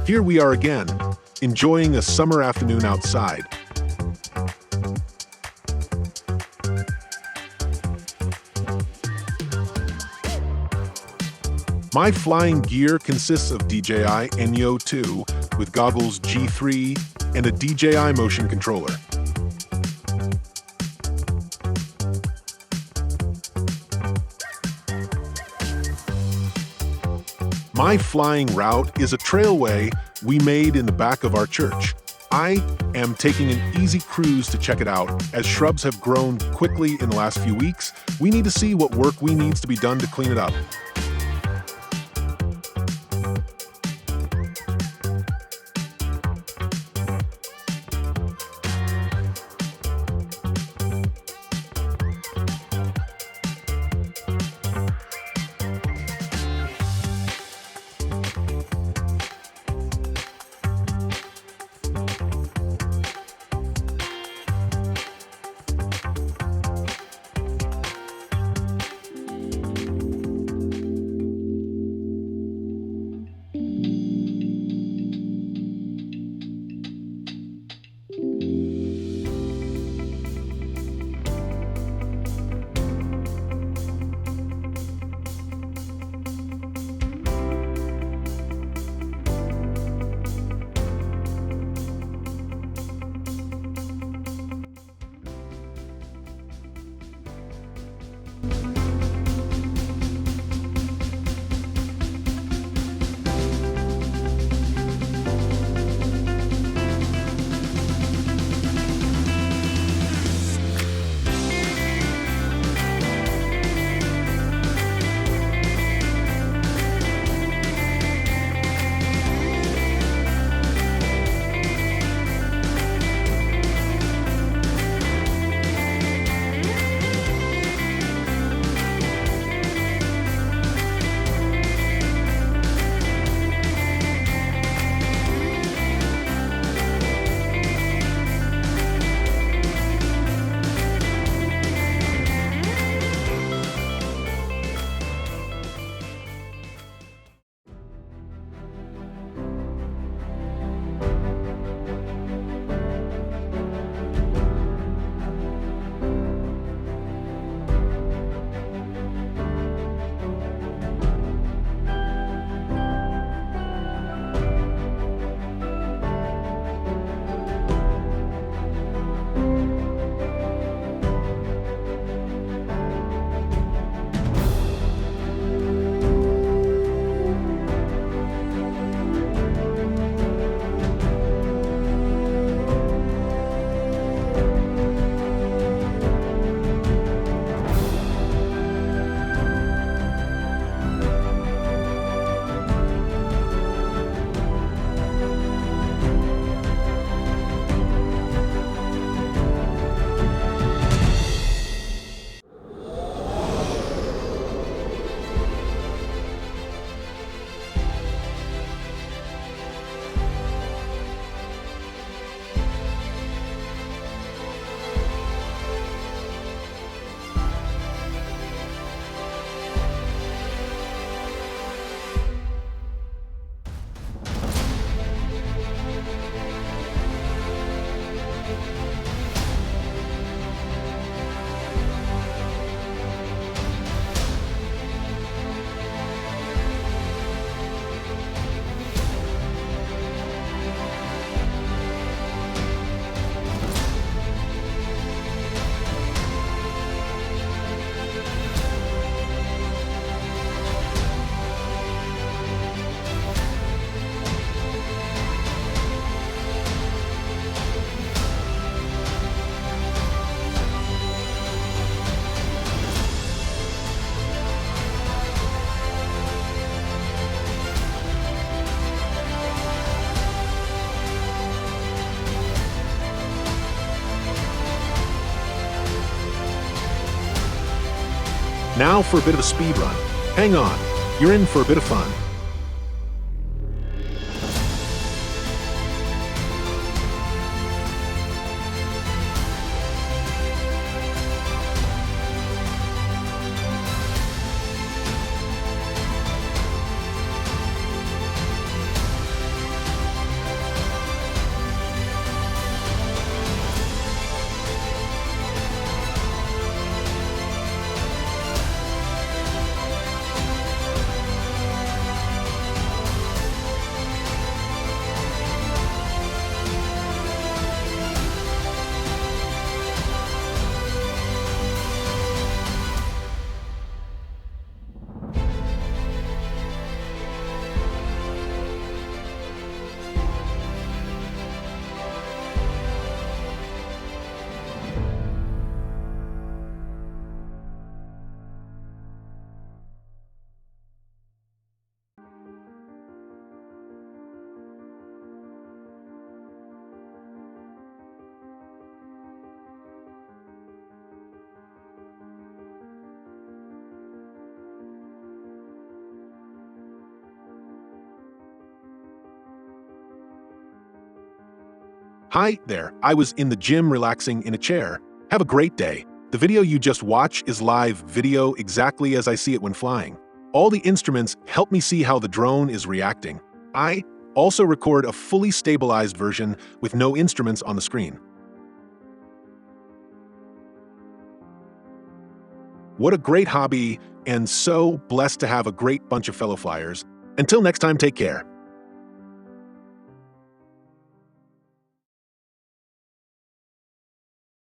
Here we are again, enjoying a summer afternoon outside. My flying gear consists of DJI NEO2 with goggles G3 and a DJI Motion controller. My flying route is a trailway we made in the back of our church. I am taking an easy cruise to check it out. As shrubs have grown quickly in the last few weeks, we need to see what work needs to be done to clean it up. Now for a bit of a speed run. Hang on, you're in for a bit of fun. Hi there, I was in the gym relaxing in a chair. Have a great day. The video you just watched is live video exactly as I see it when flying. All the instruments help me see how the drone is reacting. I also record a fully stabilized version with no instruments on the screen. What a great hobby, and so blessed to have a great bunch of fellow flyers. Until next time, take care.